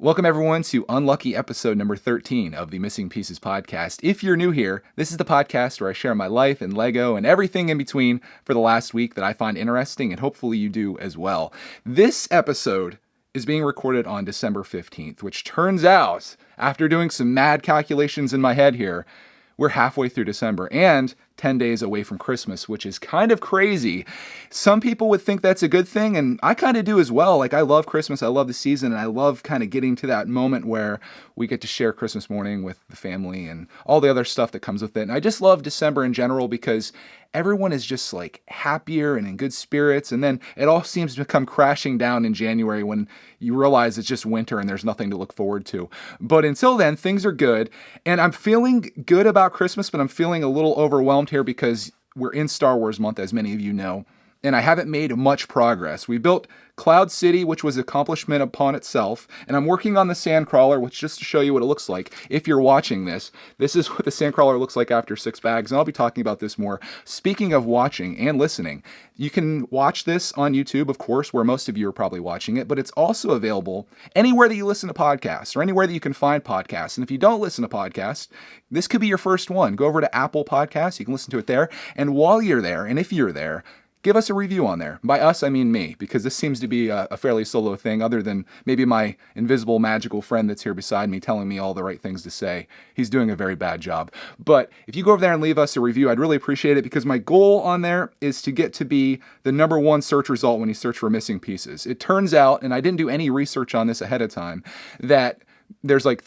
Welcome, everyone, to Unlucky episode number 13 of the Missing Pieces podcast. If you're new here, this is the podcast where I share my life and Lego and everything in between for the last week that I find interesting, and hopefully you do as well. This episode is being recorded on December 15th, which turns out, after doing some mad calculations in my head here, we're halfway through December and 10 days away from Christmas, which is kind of crazy. Some people would think that's a good thing, and I kind of do as well. Like, I love Christmas, I love the season, and I love kind of getting to that moment where we get to share Christmas morning with the family and all the other stuff that comes with it. And I just love December in general because everyone is just like happier and in good spirits, and then it all seems to come crashing down in January when you realize it's just winter and there's nothing to look forward to. But until then, things are good, and I'm feeling good about Christmas, but I'm feeling a little overwhelmed here because we're in Star Wars month, as many of you know, and I haven't made much progress. We built Cloud City, which was an accomplishment upon itself, and I'm working on the Sandcrawler, which, just to show you what it looks like, if you're watching this is what the Sandcrawler looks like after 6 bags, and I'll be talking about this more. Speaking of watching and listening, you can watch this on YouTube, of course, where most of you are probably watching it, but it's also available anywhere that you listen to podcasts or anywhere that you can find podcasts. And if you don't listen to podcasts, this could be your first one. Go over to Apple Podcasts, you can listen to it there, and while you're there, and if you're there, give us a review on there. By us, I mean me, because this seems to be a fairly solo thing, other than maybe my invisible magical friend that's here beside me telling me all the right things to say. He's doing a very bad job. But if you go over there and leave us a review, I'd really appreciate it, because my goal on there is to get to be the #1 search result when you search for missing pieces. It turns out, and I didn't do any research on this ahead of time, that there's like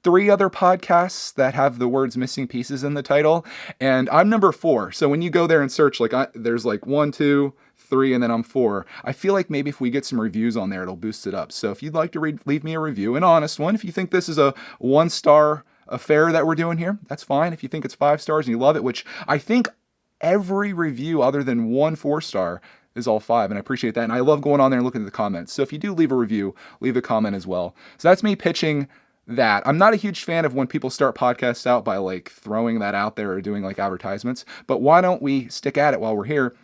3 other podcasts that have the words missing pieces in the title, and I'm number 4. So when you go there and search, there's like 1, 2, 3, and then I'm 4. I feel like maybe if we get some reviews on there, it'll boost it up. So if you'd like to leave me a review, an honest one, if you think this is a 1-star affair that we're doing here, that's fine. If you think it's 5 stars and you love it, which I think every review other than 1 4-star is all 5, and I appreciate that. And I love going on there and looking at the comments. So if you do leave a review, leave a comment as well. So that's me pitching that. I'm not a huge fan of when people start podcasts out by like throwing that out there or doing like advertisements, but why don't we stick at it while we're here?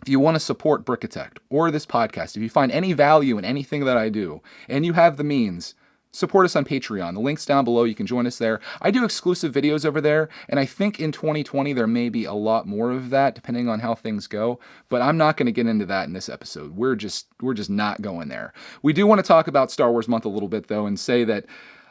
If you want to support Brickitect or this podcast, if you find any value in anything that I do and you have the means, support us on Patreon. The link's down below. You can join us there. I do exclusive videos over there, and I think in 2020 there may be a lot more of that depending on how things go, but I'm not going to get into that in this episode. We're just not going there. We do want to talk about Star Wars month a little bit though, and say that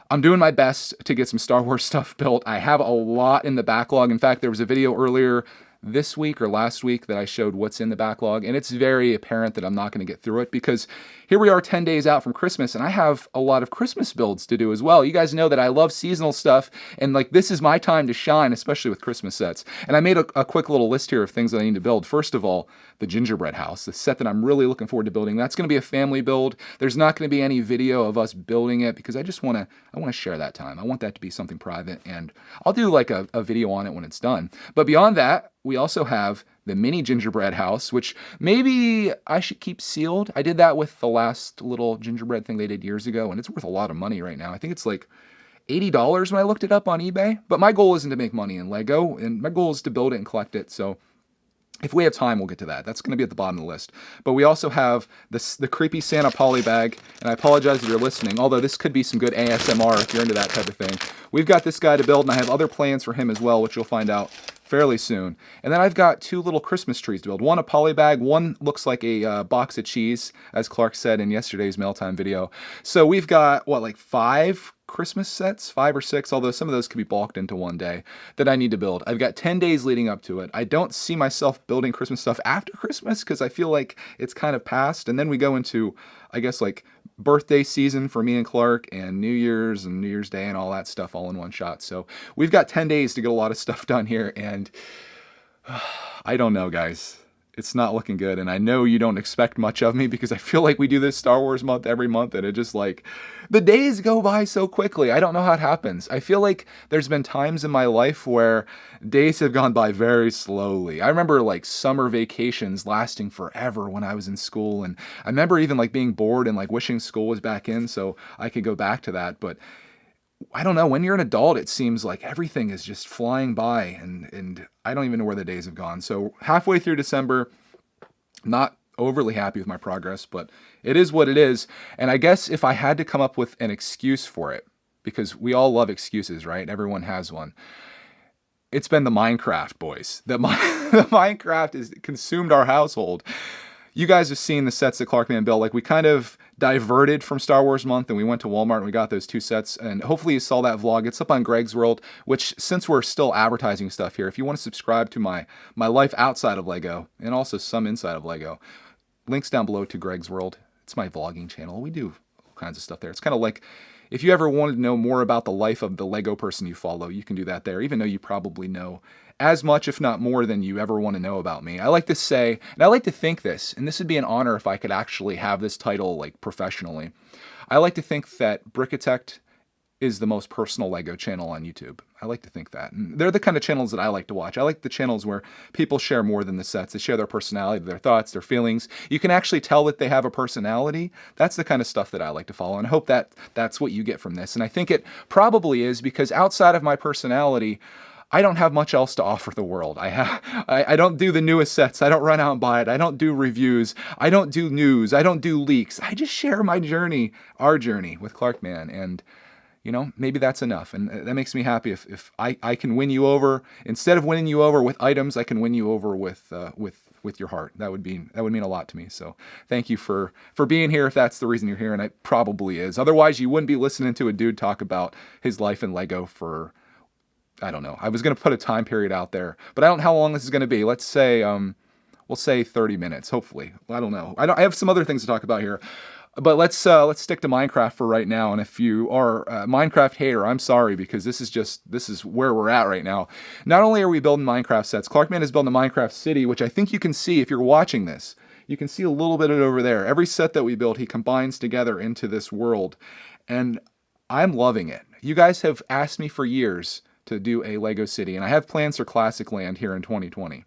I'm doing my best to get some Star Wars stuff built. I have a lot in the backlog. In fact, there was a video earlier this week or last week that I showed what's in the backlog, and it's very apparent that I'm not going to get through it because here we are 10 days out from Christmas, and I have a lot of Christmas builds to do as well. You guys know that I love seasonal stuff, and like this is my time to shine, especially with Christmas sets. And I made a quick little list here of things that I need to build. First of all, the gingerbread house, the set that I'm really looking forward to building. That's going to be a family build. There's not going to be any video of us building it because I want to share that time. I want that to be something private, and I'll do like a video on it when it's done. But beyond that, we also have the mini gingerbread house, which maybe I should keep sealed. I did that with the last little gingerbread thing they did years ago, and it's worth a lot of money right now. I think it's like $80 when I looked it up on eBay. But my goal isn't to make money in Lego, and my goal is to build it and collect it. So if we have time, we'll get to that. That's going to be at the bottom of the list. But we also have the creepy Santa poly bag, and I apologize if you're listening, although this could be some good ASMR if you're into that type of thing. We've got this guy to build, and I have other plans for him as well, which you'll find out fairly soon. And then I've got 2 little Christmas trees to build. One a poly bag, one looks like a box of cheese, as Clark said in yesterday's mail time video. So we've got, like 5 Christmas sets, 5 or 6, although some of those could be bulked into one day, that I need to build. I've got 10 days leading up to it. I don't see myself building Christmas stuff after Christmas because I feel like it's kind of past. And then we go into, I guess, like birthday season for me and Clark, and New Year's and New Year's Day and all that stuff all in one shot. So we've got 10 days to get a lot of stuff done here, and I don't know, guys. It's not looking good, and I know you don't expect much of me because I feel like we do this Star Wars month every month, and it just like, the days go by so quickly. I don't know how it happens. I feel like there's been times in my life where days have gone by very slowly. I remember like summer vacations lasting forever when I was in school, and I remember even like being bored and like wishing school was back in so I could go back to that, but I don't know, when you're an adult, it seems like everything is just flying by, and I don't even know where the days have gone. So halfway through December, not overly happy with my progress, but it is what it is. And I guess if I had to come up with an excuse for it, because we all love excuses, right? Everyone has one. It's been the Minecraft, boys. The Minecraft has consumed our household. You guys have seen the sets that Clarkman built. Like, we kind of diverted from Star Wars month and we went to Walmart and we got those 2 sets. And hopefully you saw that vlog. It's up on Greg's World, which, since we're still advertising stuff here, if you want to subscribe to my life outside of Lego and also some inside of Lego, links down below to Greg's World. It's my vlogging channel. We do all kinds of stuff there. It's kind of like, if you ever wanted to know more about the life of the Lego person you follow, you can do that there, even though you probably know as much, if not more, than you ever want to know about me. I like to say, and I like to think this, and this would be an honor if I could actually have this title like professionally. I like to think that Brickitect is the most personal Lego channel on YouTube. I like to think that. And they're the kind of channels that I like to watch. I like the channels where people share more than the sets. They share their personality, their thoughts, their feelings. You can actually tell that they have a personality. That's the kind of stuff that I like to follow. And I hope that that's what you get from this. And I think it probably is, because outside of my personality, I don't have much else to offer the world. I don't do the newest sets. I don't run out and buy it. I don't do reviews. I don't do news. I don't do leaks. I just share my journey, our journey with Clarkman. And maybe that's enough. And that makes me happy if I can win you over. Instead of winning you over with items, I can win you over with your heart. That would mean a lot to me. So thank you for being here, if that's the reason you're here, and it probably is. Otherwise, you wouldn't be listening to a dude talk about his life in Lego for, I don't know. I was going to put a time period out there, but I don't know how long this is going to be. Let's say, we'll say 30 minutes, hopefully. I don't know. I have some other things to talk about here. But let's stick to Minecraft for right now. And if you are a Minecraft hater, I'm sorry, because this is where we're at right now. Not only are we building Minecraft sets, Clarkman is building a Minecraft city, which I think you can see if you're watching this. You can see a little bit of it over there. Every set that we build, he combines together into this world. And I'm loving it. You guys have asked me for years to do a Lego city, and I have plans for Classic Land here in 2020.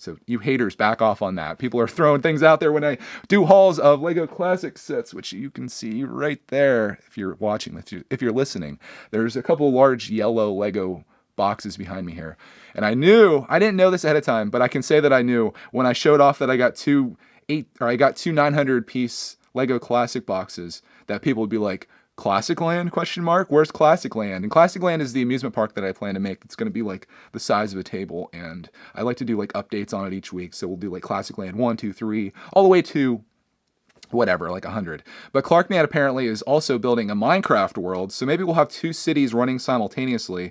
So you haters, back off on that. People are throwing things out there when I do hauls of Lego Classic sets, which you can see right there if you're watching, if you're listening. There's a couple of yellow Lego boxes behind me here. And I didn't know this ahead of time, but I can say that I knew when I showed off that I got two 900-piece Lego Classic boxes, that people would be like, Classic Land? ? Where's Classic Land? And Classic Land is the amusement park that I plan to make. It's going to be like the size of a table, and I like to do like updates on it each week. So we'll do like Classic Land 1, 2, 3, all the way to whatever, like 100. But Clarkman apparently is also building a Minecraft world, so maybe we'll have 2 cities running simultaneously.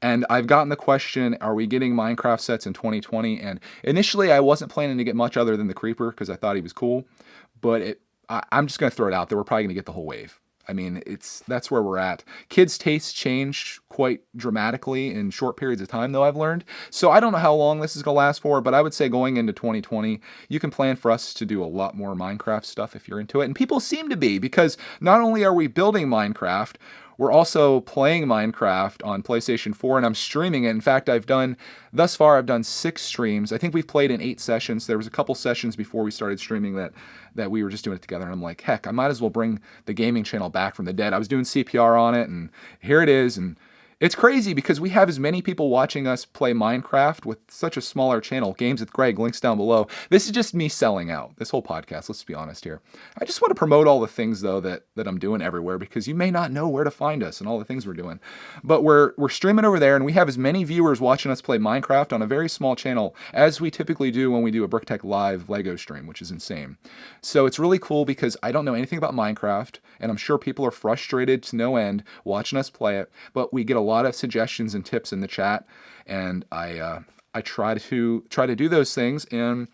And I've gotten the question, are we getting Minecraft sets in 2020? And initially I wasn't planning to get much other than the Creeper, because I thought he was cool. But I'm just going to throw it out there. We're probably going to get the whole wave. I mean, that's where we're at. Kids' tastes change quite dramatically in short periods of time, though, I've learned. So I don't know how long this is going to last for, but I would say going into 2020, you can plan for us to do a lot more Minecraft stuff if you're into it. And people seem to be, because not only are we building Minecraft, we're also playing Minecraft on PlayStation 4, and I'm streaming it. In fact, thus far I've done 6 streams. I think we've played in 8 sessions. There was a couple sessions before we started streaming that we were just doing it together, and I'm like, heck, I might as well bring the gaming channel back from the dead. I was doing CPR on it, and here it is, and it's crazy because we have as many people watching us play Minecraft with such a smaller channel. Games with Greg, links down below. This is just me selling out, this whole podcast, let's be honest here. I just want to promote all the things, though, that I'm doing everywhere, because you may not know where to find us and all the things we're doing. But we're streaming over there, and we have as many viewers watching us play Minecraft on a very small channel as we typically do when we do a BrickTech Live Lego stream, which is insane. So it's really cool because I don't know anything about Minecraft, and I'm sure people are frustrated to no end watching us play it, but we get a lot of suggestions and tips in the chat, and I try to do those things, and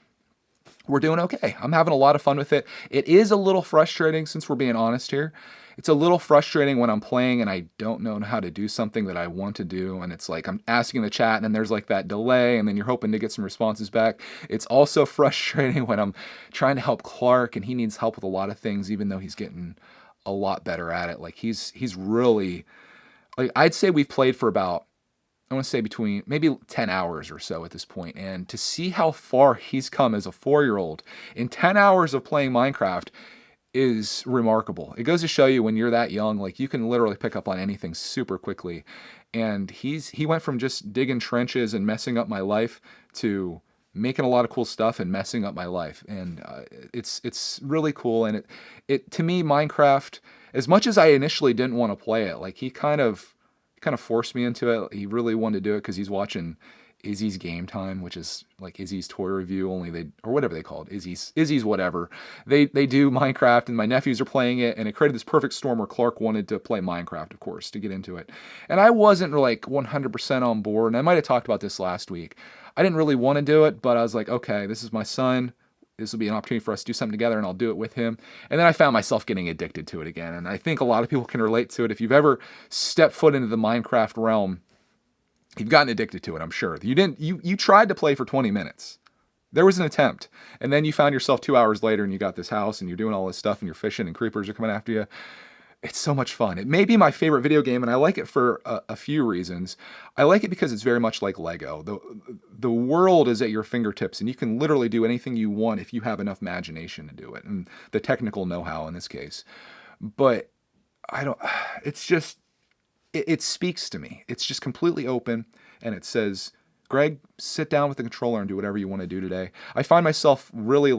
we're doing okay. I'm having a lot of fun with it. It is a little frustrating, since we're being honest here. It's a little frustrating when I'm playing and I don't know how to do something that I want to do, and it's like I'm asking the chat and then there's like that delay, and then you're hoping to get some responses back. It's also frustrating when I'm trying to help Clark and he needs help with a lot of things, even though he's getting a lot better at it. Like he's really, like, I'd say we've played for about, I want to say between maybe 10 hours or so at this point. And to see how far he's come as a 4-year-old in 10 hours of playing Minecraft is remarkable. It goes to show you when you're that young, like you can literally pick up on anything super quickly. And he went from just digging trenches and messing up my life to making a lot of cool stuff and messing up my life. And it's really cool. And it to me, Minecraft, as much as I initially didn't want to play it, like he kind of forced me into it. He really wanted to do it because he's watching Izzy's Game Time, which is like Izzy's toy review, only or whatever they call it, Izzy's whatever. They do Minecraft, and my nephews are playing it, and it created this perfect storm where Clark wanted to play Minecraft, of course, to get into it. And I wasn't like 100% on board, and I might have talked about this last week. I didn't really want to do it, but I was like, okay, this is my son. This will be an opportunity for us to do something together, and I'll do it with him. And then I found myself getting addicted to it again, and I think a lot of people can relate to it. If you've ever stepped foot into the Minecraft realm, you've gotten addicted to it, I'm sure. You tried to play for 20 minutes. There was an attempt. And then you found yourself 2 hours later and you got this house and you're doing all this stuff and you're fishing and creepers are coming after you. It's so much fun. It may be my favorite video game, and I like it for a few reasons. I like it because it's very much like Lego. The world is at your fingertips, and you can literally do anything you want if you have enough imagination to do it, and the technical know-how in this case. But it speaks to me. It's just completely open, and it says, Greg, sit down with the controller and do whatever you want to do today. I find myself really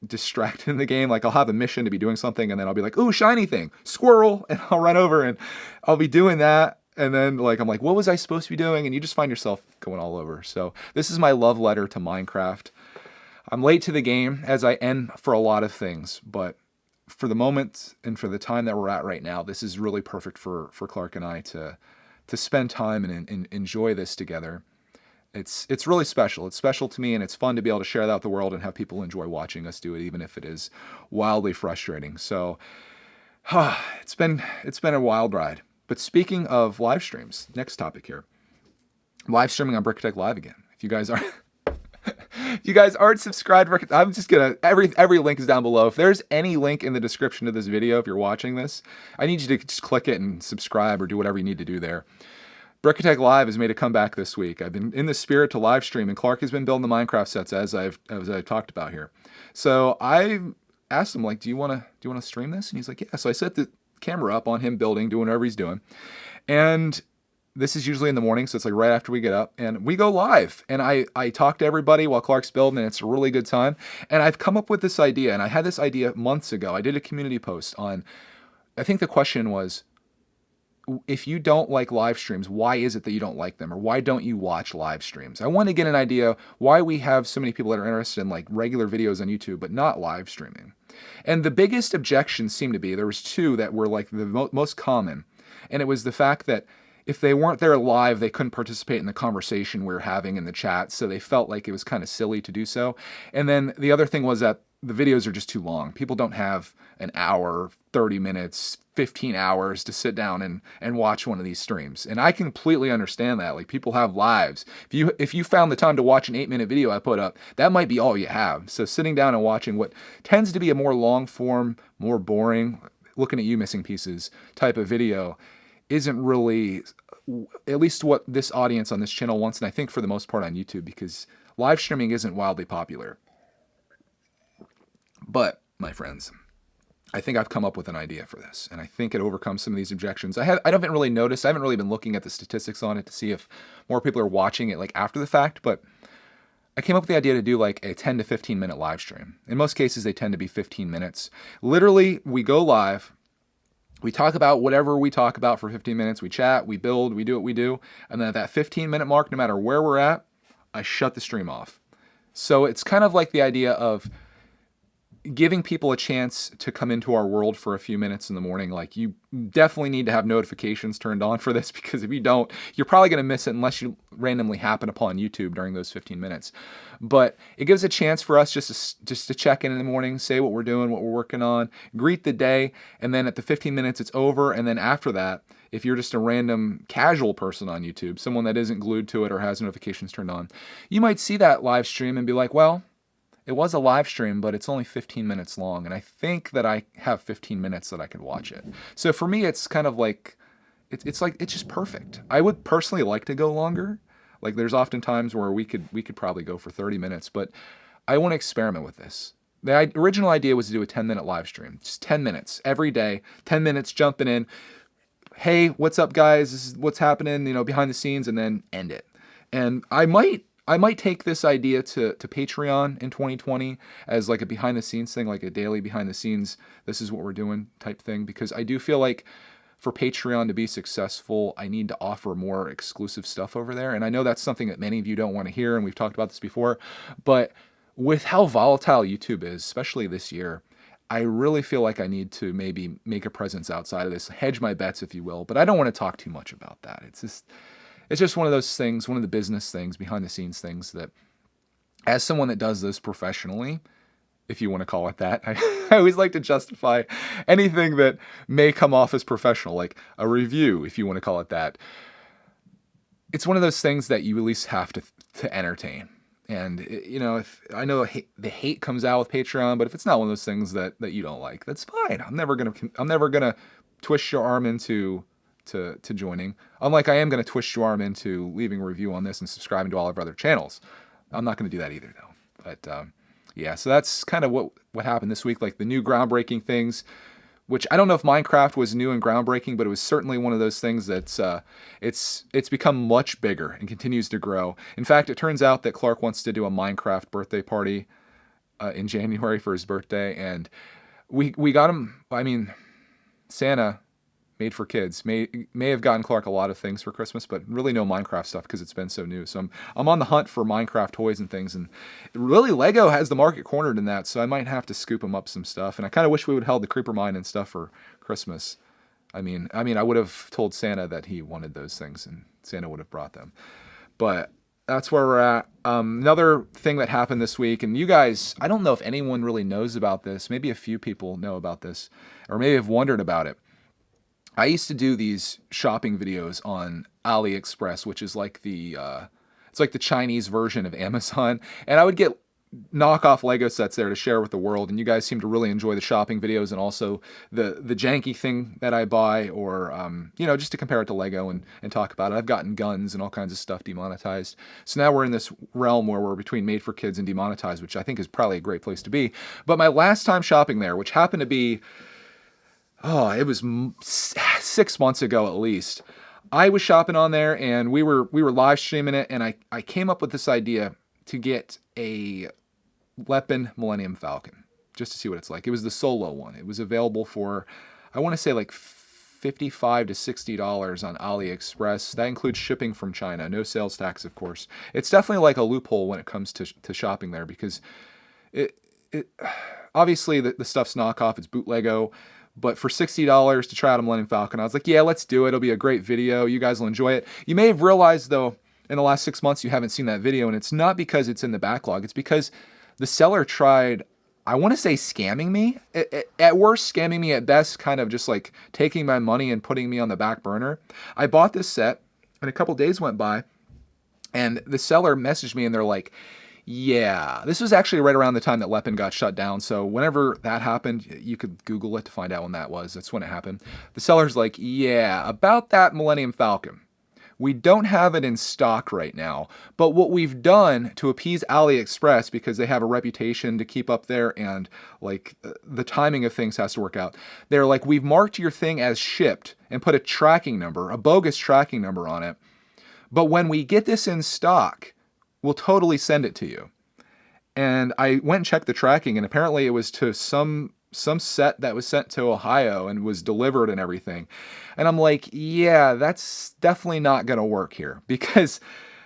distracted in the game. Like I'll have a mission to be doing something, and then I'll be like, ooh, shiny thing, squirrel, and I'll run over and I'll be doing that. And then I'm like, what was I supposed to be doing? And you just find yourself going all over. So this is my love letter to Minecraft. I'm late to the game, as I am for a lot of things, but for the moment and for the time that we're at right now, this is really perfect for Clark and I to spend time and enjoy this together. It's really special. It's special to me, and it's fun to be able to share that with the world and have people enjoy watching us do it, even if it is wildly frustrating. So it's been a wild ride. But speaking of live streams, next topic here. Live streaming on Brickitect Live again. If you guys aren't subscribed, I'm just gonna every link is down below. If there's any link in the description of this video, if you're watching this, I need you to just click it and subscribe or do whatever you need to do there. Brickitect Live has made a comeback this week. I've been in the spirit to live stream, and Clark has been building the Minecraft sets as I've talked about here. So I asked him, do you want to stream this? And he's like, yeah. So I set the camera up on him building, doing whatever he's doing, and this is usually in the morning, so it's right after we get up, and we go live. And I talk to everybody while Clark's building, and it's a really good time. And I've come up with this idea, and I had this idea months ago. I did a community post on, I think the question was, if you don't like live streams, why is it that you don't like them? Or why don't you watch live streams? I want to get an idea why we have so many people that are interested in regular videos on YouTube, but not live streaming. And the biggest objections seem to be, there was two that were the most common. And it was the fact that if they weren't there live, they couldn't participate in the conversation we were having in the chat. So they felt like it was kind of silly to do so. And then the other thing was that the videos are just too long. People don't have an hour, 30 minutes, 15 hours to sit down and watch one of these streams. And I completely understand that. People have lives. If you found the time to watch an 8-minute video I put up, that might be all you have. So sitting down and watching what tends to be a more long form, more boring, looking at you missing pieces type of video isn't really, at least what this audience on this channel wants, and I think for the most part on YouTube, because live streaming isn't wildly popular. But, my friends, I think I've come up with an idea for this, and I think it overcomes some of these objections. I haven't really noticed, I haven't really been looking at the statistics on it to see if more people are watching it after the fact, but I came up with the idea to do a 10 to 15 minute live stream. In most cases, they tend to be 15 minutes. Literally, we go live, we talk about whatever we talk about for 15 minutes, we chat, we build, we do what we do, and then at that 15-minute mark, no matter where we're at, I shut the stream off. So it's kind of like the idea of giving people a chance to come into our world for a few minutes in the morning. You definitely need to have notifications turned on for this, because if you don't, you're probably going to miss it unless you randomly happen upon YouTube during those 15 minutes. But it gives a chance for us just to check in the morning, say what we're doing, what we're working on, greet the day, and then at the 15 minutes it's over. And then after that, if you're just a random casual person on YouTube, someone that isn't glued to it or has notifications turned on, you might see that live stream and be like, well, it was a live stream, but it's only 15 minutes long, and I think that I have 15 minutes that I can watch it. So for me, it's kind of it's just perfect. I would personally like to go longer. There's often times where we could probably go for 30 minutes, but I want to experiment with this. The original idea was to do a 10-minute live stream, just 10 minutes every day, 10 minutes jumping in. Hey, what's up, guys? This is what's happening, behind the scenes, and then end it. And I might I might take this idea to Patreon in 2020 as like a behind the scenes thing, like a daily behind the scenes, this is what we're doing type thing, because I do feel like for Patreon to be successful, I need to offer more exclusive stuff over there. And I know that's something that many of you don't want to hear, and we've talked about this before, but with how volatile YouTube is, especially this year, I really feel like I need to maybe make a presence outside of this, hedge my bets, if you will, but I don't want to talk too much about that. It's just one of those things, one of the business things, behind the scenes things that, as someone that does this professionally, if you want to call it that, I always like to justify anything that may come off as professional, like a review, if you want to call it that. It's one of those things that you at least have to entertain. And, if I know the hate comes out with Patreon, but if it's not one of those things that you don't like, that's fine. I'm never gonna twist your arm into to joining. Unlike I am gonna twist your arm into leaving a review on this and subscribing to all of our other channels. I'm not gonna do that either, though. But yeah, so that's kind of what happened this week. Like the new groundbreaking things, which I don't know if Minecraft was new and groundbreaking, but it was certainly one of those things that's it's become much bigger and continues to grow. In fact, it turns out that Clark wants to do a Minecraft birthday party in January for his birthday, and we got him. I mean, Santa, made for kids, may have gotten Clark a lot of things for Christmas, but really no Minecraft stuff because it's been so new. So I'm on the hunt for Minecraft toys and things, and really Lego has the market cornered in that, so I might have to scoop him up some stuff. And I kind of wish we would have held the Creeper Mine and stuff for Christmas. I mean, I would have told Santa that he wanted those things, and Santa would have brought them. But that's where we're at. Another thing that happened this week, and you guys, I don't know if anyone really knows about this. Maybe a few people know about this, or maybe have wondered about it. I used to do these shopping videos on AliExpress, which is like it's like the Chinese version of Amazon. And I would get knockoff Lego sets there to share with the world. And you guys seem to really enjoy the shopping videos and also the janky thing that I buy, or, just to compare it to Lego and talk about it. I've gotten guns and all kinds of stuff demonetized. So now we're in this realm where we're between made for kids and demonetized, which I think is probably a great place to be. But my last time shopping there, which happened to be, it was 6 months ago at least, I was shopping on there, and we were live streaming it, and I came up with this idea to get a Lepin Millennium Falcon just to see what it's like. It was the solo one. It was available for, I want to say, like $55 to $60 on AliExpress. That includes shipping from China, no sales tax, of course. It's definitely like a loophole when it comes to shopping there, because it obviously the stuff's knockoff. It's boot Lego. But for $60 to try out a Millennium Falcon, I was like, yeah, let's do it. It'll be a great video. You guys will enjoy it. You may have realized, though, in the last 6 months, you haven't seen that video. And it's not because it's in the backlog. It's because the seller tried, I want to say, scamming me. At worst, scamming me. At best, kind of just like taking my money and putting me on the back burner. I bought this set, and a couple days went by, and the seller messaged me, and they're like, yeah, this was actually right around the time that Lepin got shut down. So whenever that happened, you could Google it to find out when that was. That's when it happened. The seller's like, yeah, about that Millennium Falcon. We don't have it in stock right now. But what we've done to appease AliExpress, because they have a reputation to keep up there, and like the timing of things has to work out. They're like, we've marked your thing as shipped and put a tracking number, a bogus tracking number on it. But when we get this in stock, we'll totally send it to you. And I went and checked the tracking, and apparently it was to some set that was sent to Ohio and was delivered and everything. And I'm like, yeah, that's definitely not going to work here, because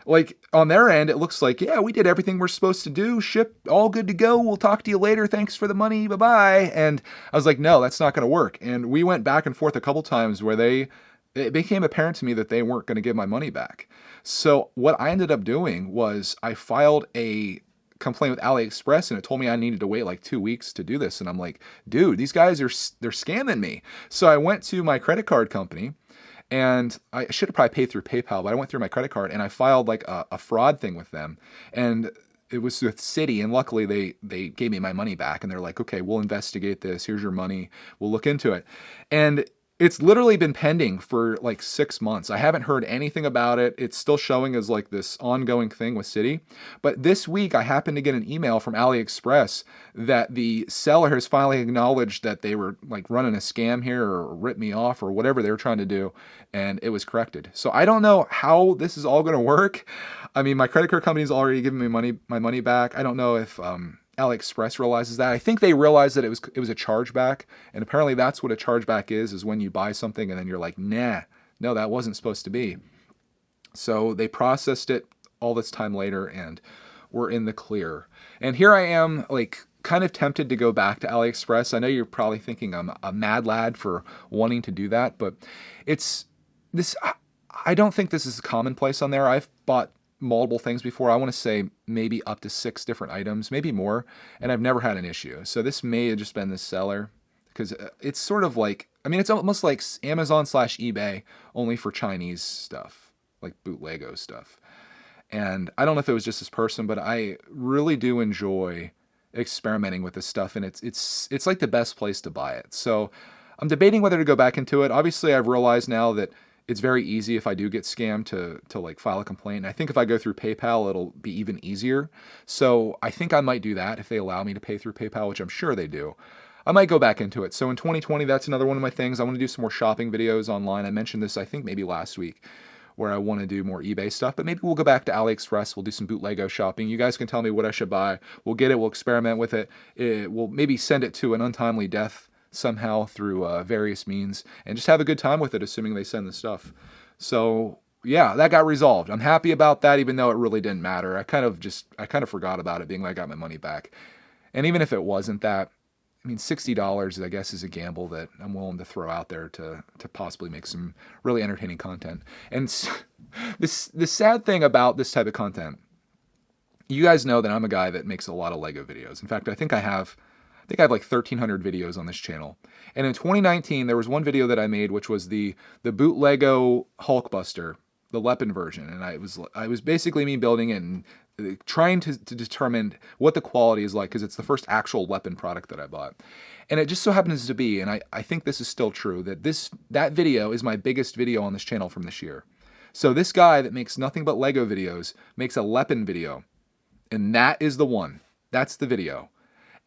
like on their end, it looks like, yeah, we did everything we're supposed to do, ship, all good to go. We'll talk to you later. Thanks for the money. Bye-bye. And I was like, no, that's not going to work. And we went back and forth a couple times where it became apparent to me that they weren't going to give my money back. So what I ended up doing was I filed a complaint with AliExpress, and it told me I needed to wait like 2 weeks to do this. And I'm like, dude, these guys they're scamming me. So I went to my credit card company, and I should have probably paid through PayPal, but I went through my credit card and I filed like a fraud thing with them. And it was with Citi, and luckily they gave me my money back, and they're like, okay, we'll investigate this. Here's your money. We'll look into it. And It's literally been pending for like 6 months. I haven't heard anything about it. It's still showing as like this ongoing thing with Citi. But this week, I happened to get an email from AliExpress that the seller has finally acknowledged that they were like running a scam here or ripped me off or whatever they were trying to do. And it was corrected. So I don't know how this is all going to work. I mean, my credit card company's already given me my money back. I don't know if AliExpress realizes that. I think they realized that it was a chargeback, and apparently that's what a chargeback is when you buy something and then you're like, nah, no, that wasn't supposed to be. So they processed it all this time later, and we're in the clear. And here I am, like, kind of tempted to go back to AliExpress. I know you're probably thinking I'm a mad lad for wanting to do that, but it's this. I don't think this is commonplace on there. I've bought multiple things before. I want to say maybe up to 6 different items, maybe more, and I've never had an issue. So this may have just been the seller, because it's sort of like, I mean, it's almost like Amazon/eBay, only for Chinese stuff, like bootleggo stuff. And I don't know if it was just this person, but I really do enjoy experimenting with this stuff, and it's like the best place to buy it. So I'm debating whether to go back into it. Obviously, I've realized now that it's very easy if I do get scammed to like file a complaint. And I think if I go through PayPal, it'll be even easier. So I think I might do that if they allow me to pay through PayPal, which I'm sure they do. I might go back into it. So in 2020, that's another one of my things. I want to do some more shopping videos online. I mentioned this, I think maybe last week, where I want to do more eBay stuff, but maybe we'll go back to AliExpress. We'll do some bootleggo shopping. You guys can tell me what I should buy. We'll get it. We'll experiment with it. We'll maybe send it to an untimely death somehow through various means, and just have a good time with it, assuming they send the stuff. So yeah, that got resolved. I'm happy about that, even though it really didn't matter. I kind of forgot about it being like I got my money back. And even if it wasn't that, I mean, $60, I guess, is a gamble that I'm willing to throw out there to possibly make some really entertaining content. And the sad thing about this type of content, you guys know that I'm a guy that makes a lot of Lego videos. In fact, I think I have like 1,300 videos on this channel. And in 2019, there was one video that I made, which was the bootleggo Hulkbuster, the Leppin version. And I was basically me building it and trying to determine what the quality is like, because it's the first actual Leppin product that I bought. And it just so happens to be, and I think this is still true, that video is my biggest video on this channel from this year. So this guy that makes nothing but Lego videos makes a Leppin video. And that is the one. That's the video.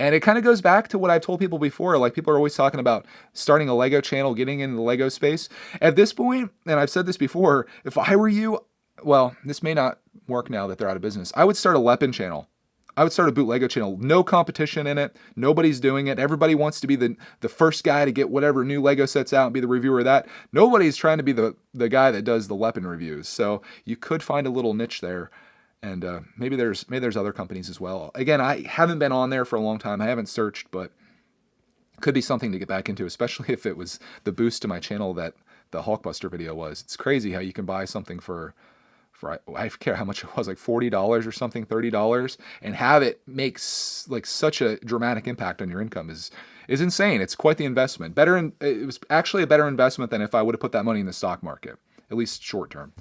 And it kind of goes back to what I've told people before. Like, people are always talking about starting a Lego channel, getting into the Lego space. At this point, and I've said this before, if I were you, well, this may not work now that they're out of business, I would start a Leppin channel. I would start a bootleggo channel. No competition in it. Nobody's doing it. Everybody wants to be the first guy to get whatever new Lego sets out and be the reviewer of that. Nobody's trying to be the guy that does the Leppin reviews. So you could find a little niche there. And maybe there's other companies as well. Again, I haven't been on there for a long time. I haven't searched, but could be something to get back into, especially if it was the boost to my channel that the Hulkbuster video was. It's crazy how you can buy something for I forget how much it was, like $40 or something, $30, and have it make like such a dramatic impact on your income is insane. It's quite the investment. It was actually a better investment than if I would have put that money in the stock market, at least short term.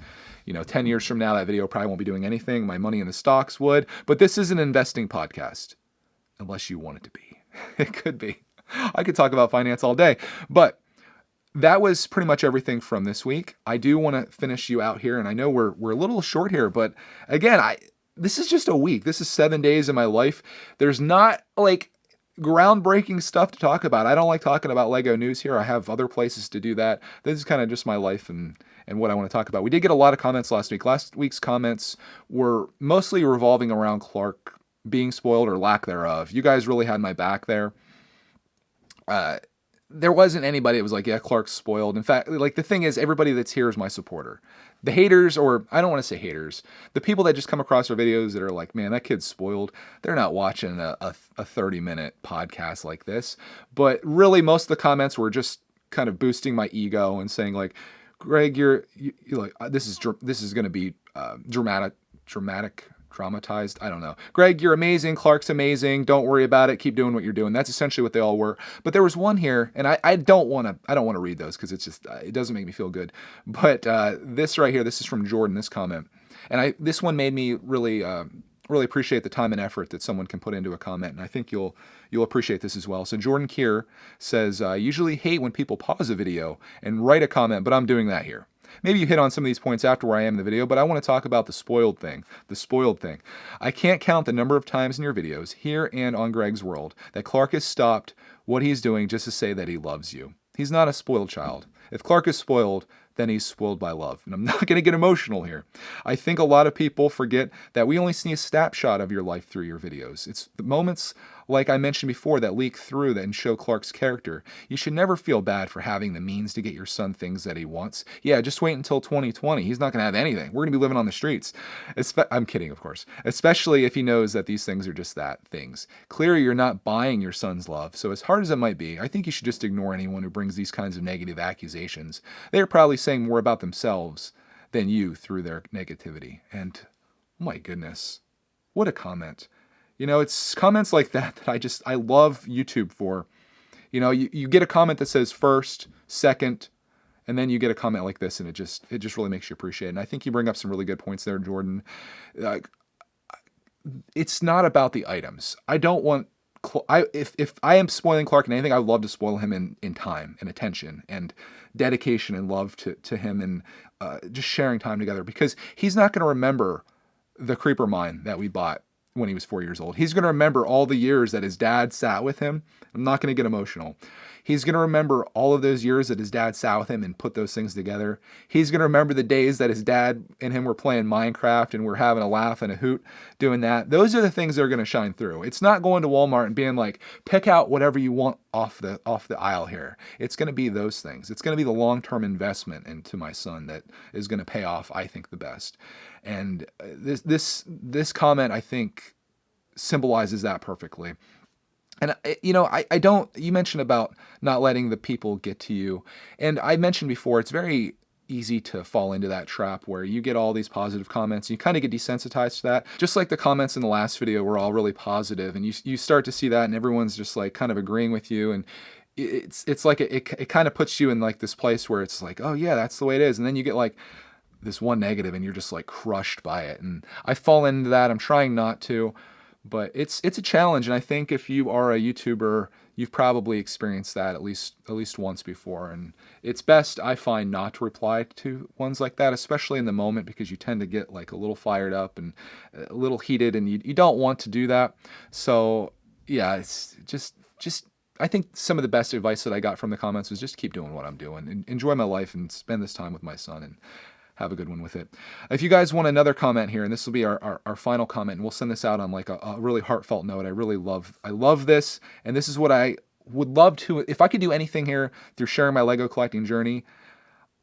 10 years from now, that video probably won't be doing anything. My money in the stocks would, but this is an investing podcast, unless you want it to be. It could be. I could talk about finance all day, but that was pretty much everything from this week. I do want to finish you out here, and I know we're a little short here, but again, this is just a week. This is 7 days in my life. There's not like groundbreaking stuff to talk about. I don't like talking about Lego news here. I have other places to do that. This is kind of just my life and what I want to talk about. We did get a lot of comments last week. Last week's comments were mostly revolving around Clark being spoiled or lack thereof. You guys really had my back there. There wasn't anybody that was like, yeah, Clark's spoiled. In fact, like, the thing is, everybody that's here is my supporter. The haters, or I don't want to say haters, the people that just come across our videos that are like, man, that kid's spoiled, they're not watching a 30-minute podcast like this. But really, most of the comments were just kind of boosting my ego and saying like, Greg, you're like, this is going to be dramatized. I don't know. Greg, you're amazing. Clark's amazing. Don't worry about it. Keep doing what you're doing. That's essentially what they all were. But there was one here, and I don't want to read those because it's just, it doesn't make me feel good. But this right here, this is from Jordan, this comment. And this one made me really really appreciate the time and effort that someone can put into a comment, and I think you'll appreciate this as well. So Jordan Keir says, I usually hate when people pause a video and write a comment, but I'm doing that here. Maybe you hit on some of these points after where I am in the video, but I want to talk about the spoiled thing. The spoiled thing. I can't count the number of times in your videos, here and on Greg's World, that Clark has stopped what he's doing just to say that he loves you. He's not a spoiled child. If Clark is spoiled, then he's spoiled by love. And I'm not going to get emotional here. I think a lot of people forget that we only see a snapshot of your life through your videos. It's the moments, like I mentioned before, that leak through that and show Clark's character. You should never feel bad for having the means to get your son things that he wants. Yeah, just wait until 2020. He's not going to have anything. We're going to be living on the streets. I'm kidding, of course. Especially if he knows that these things are just that, things. Clearly, you're not buying your son's love. So as hard as it might be, I think you should just ignore anyone who brings these kinds of negative accusations. They're probably saying more about themselves than you through their negativity. And oh my goodness, what a comment. You know, it's comments like that I love YouTube for. You know, you get a comment that says first, second, and then you get a comment like this, and it just really makes you appreciate it. And I think you bring up some really good points there, Jordan. It's not about the items. I don't want if I am spoiling Clark in anything, I would love to spoil him in time and attention and dedication and love to him, and just sharing time together, because he's not going to remember the creeper mine that we bought when he was 4 years old. He's going to remember all the years that his dad sat with him. I'm not going to get emotional. He's going to remember all of those years that his dad sat with him and put those things together. He's going to remember the days that his dad and him were playing Minecraft and we're having a laugh and a hoot doing that. Those are the things that are going to shine through. It's not going to Walmart and being like, pick out whatever you want off the aisle here. It's going to be those things. It's going to be the long-term investment into my son that is going to pay off, I think, the best. And this comment, I think, symbolizes that perfectly. And, you know, you mentioned about not letting the people get to you. And I mentioned before, it's very easy to fall into that trap where you get all these positive comments. And you kind of get desensitized to that. Just like the comments in the last video were all really positive, and you start to see that and everyone's just like kind of agreeing with you. And it's like it kind of puts you in like this place where it's like, oh yeah, that's the way it is. And then you get like this one negative and you're just like crushed by it. And I fall into that. I'm trying not to. But it's a challenge, and I think if you are a YouTuber, you've probably experienced that at least once before. And it's best, I find, not to reply to ones like that, especially in the moment, because you tend to get like a little fired up and a little heated, and you don't want to do that. So yeah, it's just I think some of the best advice that I got from the comments was just keep doing what I'm doing and enjoy my life and spend this time with my son and have a good one with it. If you guys want another comment here, and this will be our final comment, and we'll send this out on like a really heartfelt note. I love this, and this is what I would love to, if I could do anything here through sharing my Lego collecting journey,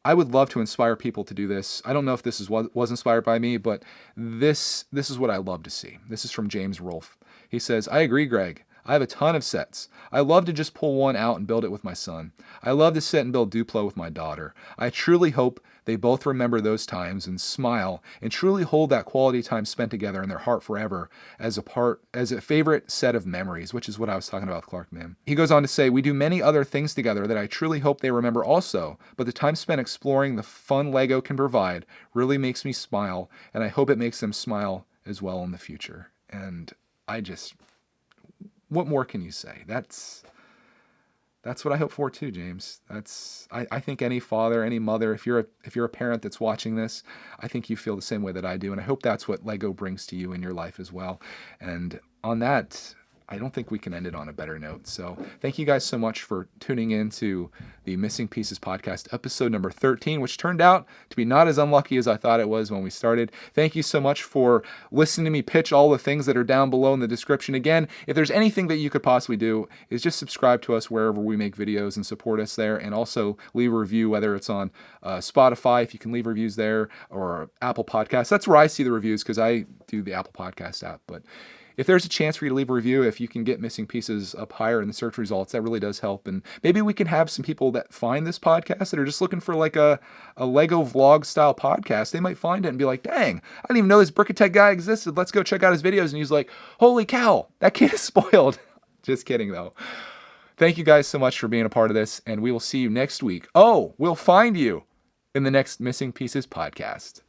I would love to inspire people to do this. I don't know if this is what was inspired by me, but this is what I love to see. This is from James Rolfe. He says, I agree, Greg. I have a ton of sets. I love to just pull one out and build it with my son. I love to sit and build Duplo with my daughter. I truly hope they both remember those times and smile and truly hold that quality time spent together in their heart forever as a favorite set of memories, which is what I was talking about with Clark, man. He goes on to say, we do many other things together that I truly hope they remember also, but the time spent exploring the fun Lego can provide really makes me smile, and I hope it makes them smile as well in the future. And what more can you say? That's what I hope for too, James. I think any father, any mother, if you're a parent that's watching this, I think you feel the same way that I do, and I hope that's what Lego brings to you in your life as well. And on that, I don't think we can end it on a better note. So thank you guys so much for tuning in to the Missing Pieces podcast, episode number 13, which turned out to be not as unlucky as I thought it was when we started. Thank you so much for listening to me pitch all the things that are down below in the description. Again, if there's anything that you could possibly do, is just subscribe to us wherever we make videos and support us there. And also leave a review, whether it's on Spotify, if you can leave reviews there, or Apple Podcasts. That's where I see the reviews, because I do the Apple Podcast app. But if there's a chance for you to leave a review, if you can get Missing Pieces up higher in the search results, that really does help. And maybe we can have some people that find this podcast that are just looking for like a Lego vlog style podcast. They might find it and be like, dang, I didn't even know this brickitect guy existed. Let's go check out his videos. And he's like, holy cow, that kid is spoiled. Just kidding though. Thank you guys so much for being a part of this, and we will see you next week. Oh, we'll find you in the next Missing Pieces podcast.